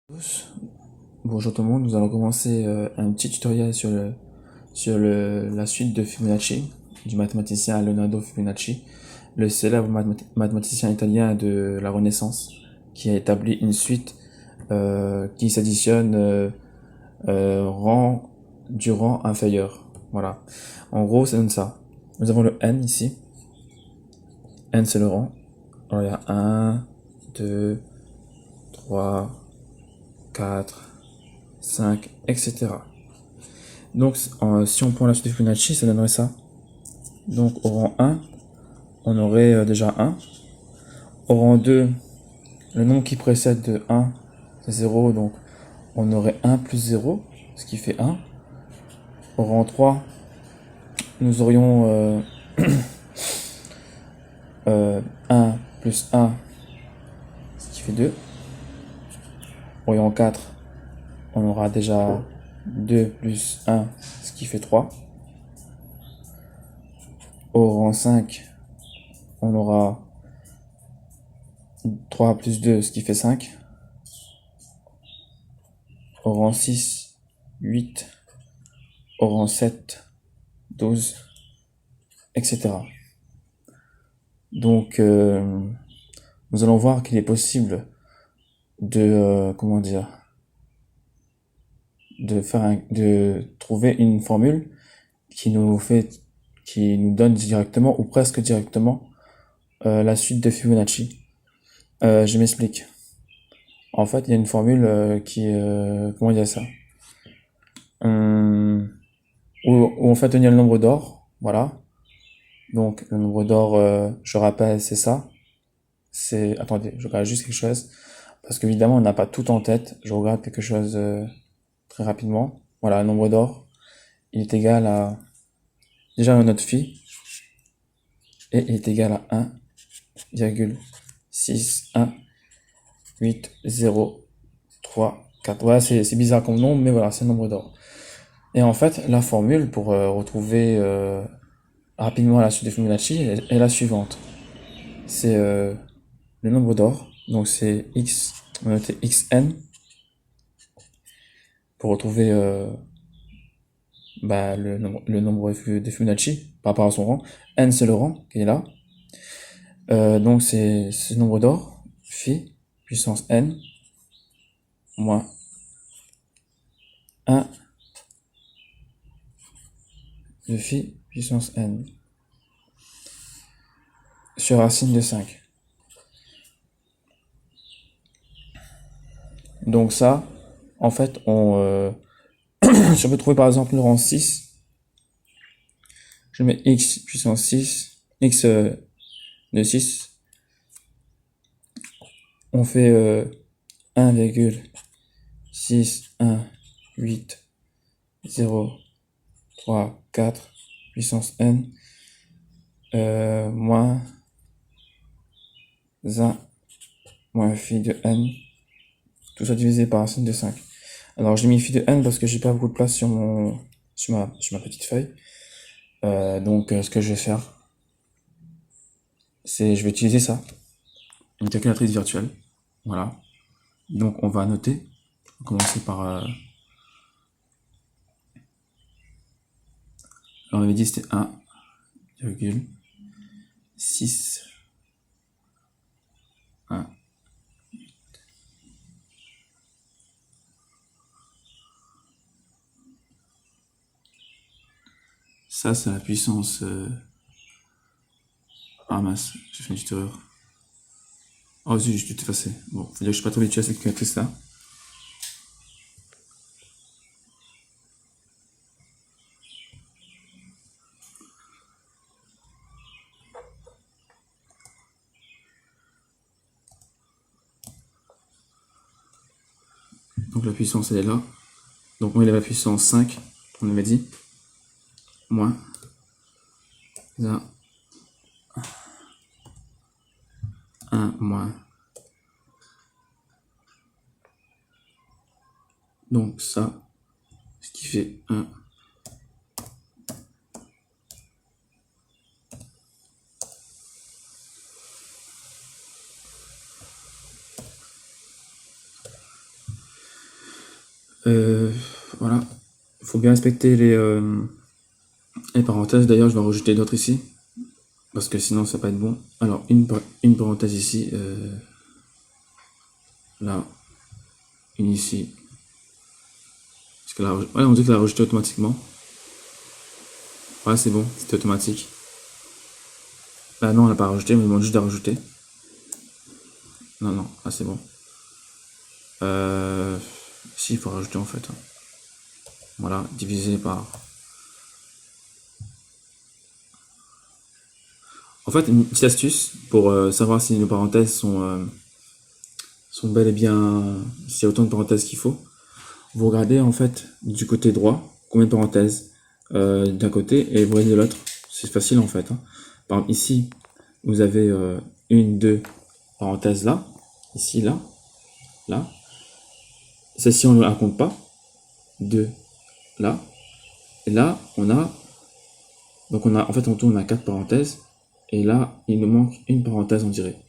Tous. Bonjour tout le monde, nous allons commencer un petit tutoriel la suite de Fibonacci, du mathématicien Leonardo Fibonacci, le célèbre mathématicien italien de la Renaissance, qui a établi une suite qui s'additionne rang du rang inférieur. Voilà. En gros, ça donne ça. Nous avons le n ici. N, c'est le rang. Alors, il y a 1, 2, 3, 4, 5, etc. Donc, si on prend la suite de Fibonacci, ça donnerait ça. Donc, au rang 1, on aurait déjà 1. Au rang 2, le nombre qui précède de 1, c'est 0. Donc, on aurait 1 plus 0, ce qui fait 1. Au rang 3, nous aurions 1 plus 1, ce qui fait 2. Au rang 4, on aura déjà 2 plus 1, ce qui fait 3. Au rang 5, on aura 3 plus 2, ce qui fait 5. Au rang 6, 8. Au rang 7, 12, etc. Donc, nous allons voir qu'il est possible de, comment dire, de trouver une formule qui nous donne directement ou presque directement la suite de Fibonacci. Je m'explique. En fait, il y a une formule comment dire ça, où on fait tenir le nombre d'or, voilà. Donc, le nombre d'or, je rappelle, c'est ça. Attendez, je regarde juste quelque chose. Parce qu'évidemment, on n'a pas tout en tête. Je regarde quelque chose très rapidement. Voilà, le nombre d'or, il est égal à, déjà notre phi, et il est égal à 1,61803,4. Voilà, c'est bizarre comme nombre, mais voilà, c'est le nombre d'or. Et en fait, la formule pour retrouver rapidement la suite de Fibonacci est la suivante. C'est le nombre d'or, donc c'est x, on va noter xn, pour retrouver le nombre de Fibonacci par rapport à son rang. N, c'est le rang qui est là. Donc c'est ce nombre d'or, phi, puissance n, moins 1 de phi, puissance n, sur racine de 5. Donc ça, en fait, si on veut trouver par exemple le rang 6, je mets x puissance 6, x de 6, on fait 1,618034 puissance n moins 1 moins phi de n, tout ça divisé par racine de 5. Alors j'ai mis phi de n parce que j'ai pas beaucoup de place sur ma petite feuille. Donc ce que je vais faire, c'est je vais utiliser ça, une calculatrice virtuelle. Voilà. Donc on va noter. On va commencer par alors on avait dit c'était 1,6 1. Ça c'est la puissance ah mince, j'ai fait une petite erreur. Oh si, j'ai tout effacé. Bon, faut dire que je suis pas trop habitué à cette calculatrice là. Donc la puissance elle est là. Donc on élève la puissance 5, on avait dit. Moins 1 moins. Donc ça, ce qui fait 1. Euh, voilà. Il faut bien respecter les parenthèses. D'ailleurs, je vais en rajouter d'autres ici. Parce que sinon, ça va pas être bon. Alors, une parenthèse ici. Là. Une ici. Parce que là, ouais, on dit qu'elle a rajouté automatiquement. Ouais, c'est bon. C'était automatique. Bah non, elle n'a pas rajouté. Mais il demande juste de rajouter. Non, non. Ah, c'est bon. Si, il faut rajouter en fait. Voilà. Divisé par... En fait, une petite astuce pour savoir si nos parenthèses sont bel et bien, s'il y a autant de parenthèses qu'il faut. Vous regardez en fait du côté droit combien de parenthèses d'un côté et vous regardez de l'autre. C'est facile en fait. Par exemple ici, vous avez une, deux parenthèses là, ici, là, là. Celle-ci on ne la compte pas. Deux, là. Et là, on a, donc on a, en fait en tout on a quatre parenthèses. Et là, il nous manque une parenthèse on dirait.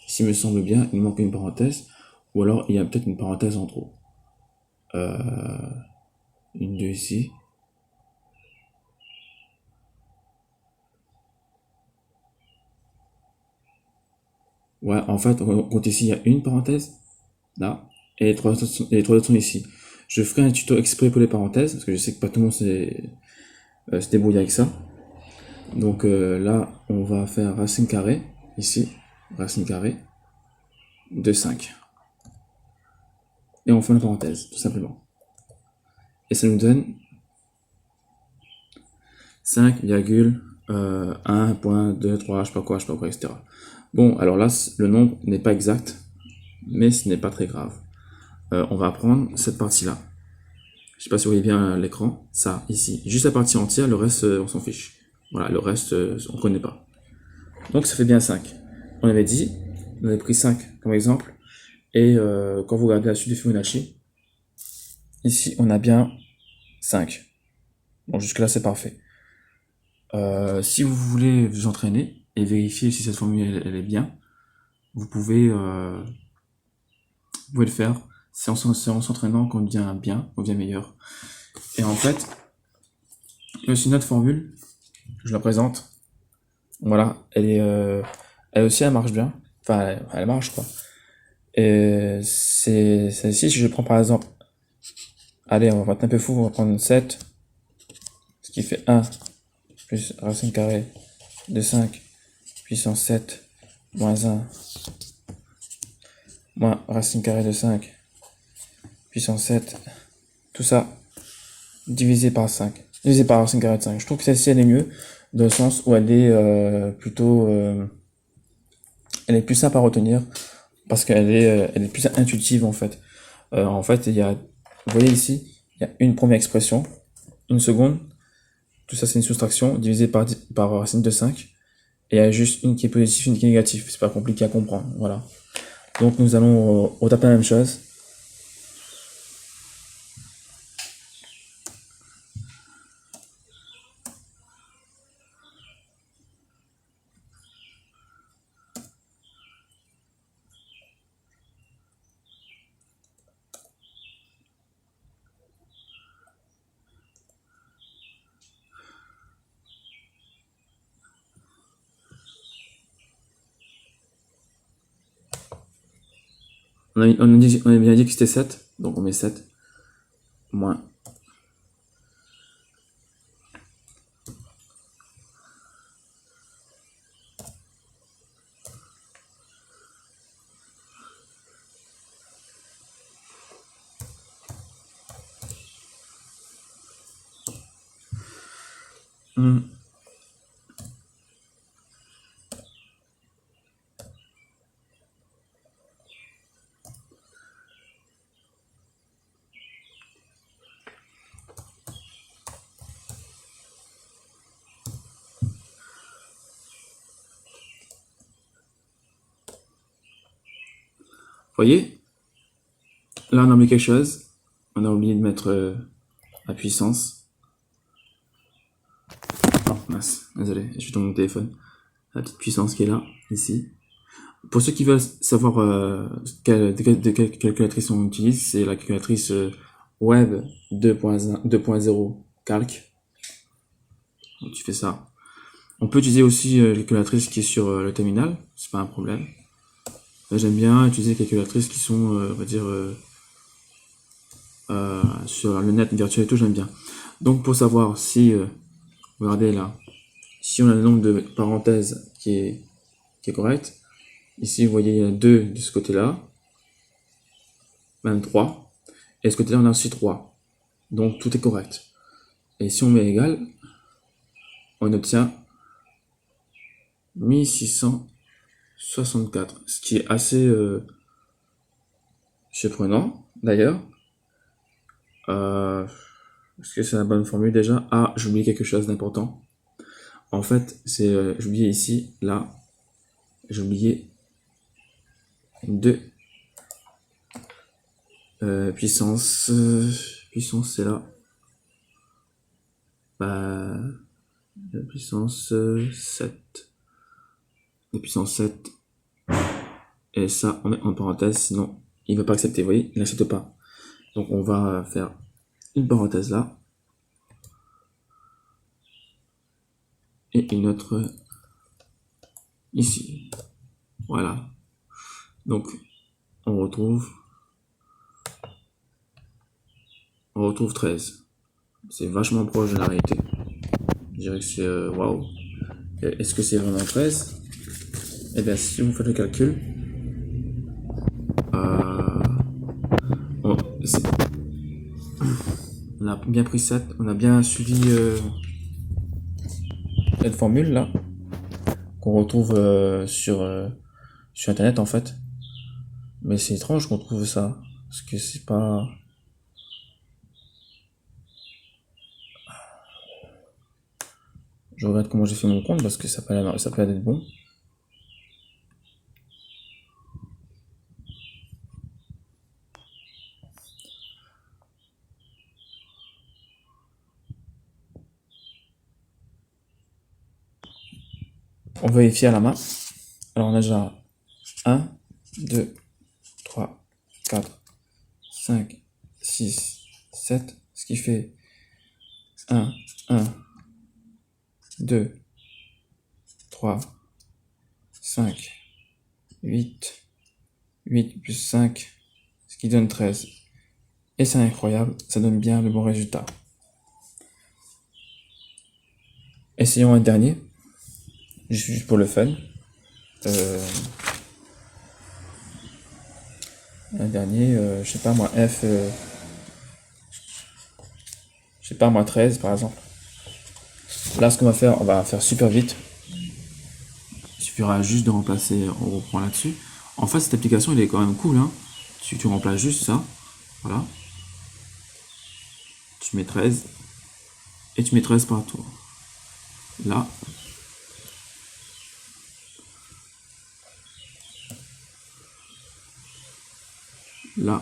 S'il me semble bien, il manque une parenthèse. Ou alors il y a peut-être une parenthèse en trop. Une, deux ici. Ouais, en fait, on compte ici, il y a une parenthèse, là, et les trois autres sont ici. Je ferai un tuto exprès pour les parenthèses, parce que je sais que pas tout le monde se débrouille avec ça. Donc là, on va faire racine carrée, ici, racine carrée, de 5. Et on fait une parenthèse, tout simplement. Et ça nous donne 5,1.23, je sais pas quoi, etc. Bon, alors là, le nombre n'est pas exact, mais ce n'est pas très grave. On va prendre cette partie-là. Je sais pas si vous voyez bien l'écran, ça, ici. Juste la partie entière, le reste, on s'en fiche. Voilà, le reste, on connaît pas. Donc ça fait bien 5. On avait dit, on avait pris 5 comme exemple, et quand vous regardez la suite de Fibonacci, ici, on a bien 5. Bon, jusque-là, c'est parfait. Si vous voulez vous entraîner et vérifier si cette formule elle est bien, vous pouvez le faire. C'est en s'entraînant qu'on devient bien, qu'on devient meilleur. Et en fait, il y a aussi une autre formule, je la présente. Voilà, elle aussi, elle marche bien. Enfin, elle marche, quoi. Et c'est celle-ci, si je prends par exemple, allez, on va être un peu fou, on va prendre 7, ce qui fait 1, plus racine carrée de 5, puissance 7, moins 1, moins racine carrée de 5, puissance 7, tout ça, divisé par 5, divisé par racine carrée de 5. Je trouve que celle-ci, elle est mieux, dans le sens où elle est plutôt... elle est plus simple à retenir, parce qu'elle est plus intuitive, en fait. En fait, il y a... Vous voyez ici, il y a une première expression, une seconde, tout ça c'est une soustraction, divisé par racine de 5, et il y a juste une qui est positive, une qui est négative, c'est pas compliqué à comprendre, voilà. Donc nous allons retaper la même chose. On a bien dit que c'était 7, donc on met 7, moins. Voyez, là on a oublié quelque chose, on a oublié de mettre la puissance. Oh mince, désolé, je vais tomber mon téléphone. La petite puissance qui est là, ici. Pour ceux qui veulent savoir de quelle calculatrice on utilise, c'est la calculatrice Web 2.0 calque. Donc, tu fais ça. On peut utiliser aussi la calculatrice qui est sur le terminal, c'est pas un problème. J'aime bien utiliser les calculatrices qui sont, on va dire, sur le net virtuel et tout, j'aime bien. Donc pour savoir si, regardez là, si on a le nombre de parenthèses qui est correct, ici vous voyez il y a 2 de ce côté-là, même 3, et de ce côté-là on a aussi 3. Donc tout est correct. Et si on met égal, on obtient 1664, ce qui est assez surprenant d'ailleurs. Est-ce que c'est la bonne formule déjà? Ah, j'ai oublié quelque chose d'important. En fait, c'est j'ai oublié ici, là, j'ai oublié 2 puissance. Puissance, c'est là. Bah, puissance 7. La puissance 7. Et ça, on met en parenthèse, sinon il ne va pas accepter. Vous voyez, il n'accepte pas. Donc on va faire une parenthèse là. Et une autre ici. Voilà. Donc on retrouve 13. C'est vachement proche de la réalité. Je dirais que c'est waouh. Est-ce que c'est vraiment 13? Eh bien, si vous faites le calcul, on, on a bien pris 7, on a bien suivi cette formule là qu'on retrouve sur internet en fait. Mais c'est étrange qu'on trouve ça parce que c'est pas. Je regarde comment j'ai fait mon compte parce que ça peut être bon. On vérifie à la main. Alors on a déjà 1, 2, 3, 4, 5, 6, 7, ce qui fait 1, 2, 3, 5, 8 plus 5, ce qui donne 13. Et c'est incroyable, ça donne bien le bon résultat. Essayons un dernier, juste pour le fun. Un dernier, je sais pas moi, je sais pas moi, 13 par exemple. Là, ce qu'on va faire, on va faire super vite. Il suffira juste de remplacer, on reprend là-dessus. En fait, cette application, elle est quand même cool, hein. Tu remplaces juste ça, voilà. Tu mets 13, et tu mets 13 partout. Là. Là.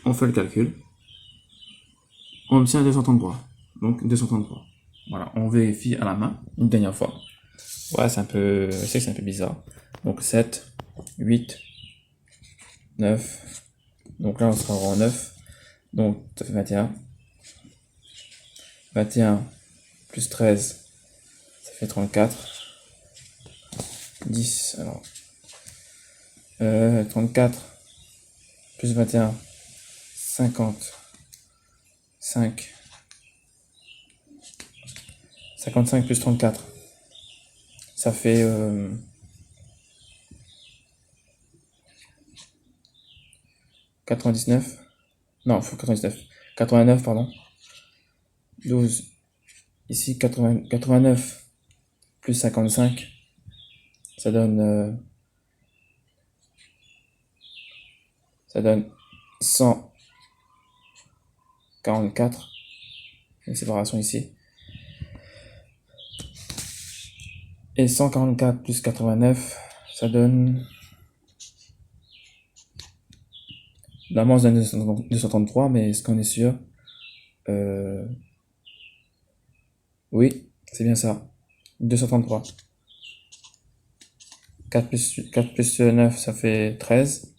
On fait le calcul. On obtient 233. Donc 233. Voilà, on vérifie à la main une dernière fois. Ouais, c'est un peu. Je sais que c'est un peu bizarre. Donc 7, 8, 9. Donc là, on sera en 9. Donc ça fait 21. 21 plus 13, ça fait 34. 10, alors. 34 plus 21, 50. 5. 55 plus 34. Ça fait 99. Non, faut 99. 89, pardon. 12. Ici, 89 plus 55. Ça donne 144. Une séparation ici. Et 144 plus 89, ça donne. Normalement, ça donne 233, mais est-ce qu'on est sûr? Oui, c'est bien ça. 233. 4 plus 9, ça fait 13.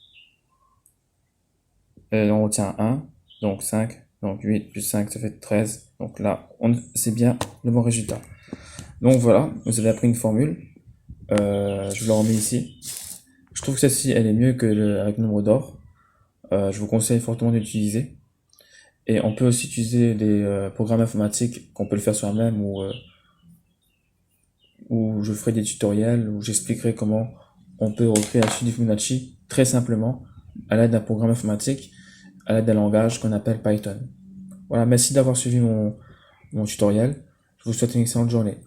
On retient 1, donc 5. Donc 8 plus 5, ça fait 13. Donc là, c'est bien le bon résultat. Donc voilà, vous avez appris une formule. Je vous la remets ici. Je trouve que celle-ci, elle est mieux que avec le nombre d'or. Je vous conseille fortement d'utiliser. Et on peut aussi utiliser des programmes informatiques qu'on peut le faire soi-même où je ferai des tutoriels où j'expliquerai comment on peut recréer la suite de Fibonacci très simplement à l'aide d'un programme informatique, à l'aide d'un langage qu'on appelle Python. Voilà, merci d'avoir suivi mon tutoriel. Je vous souhaite une excellente journée.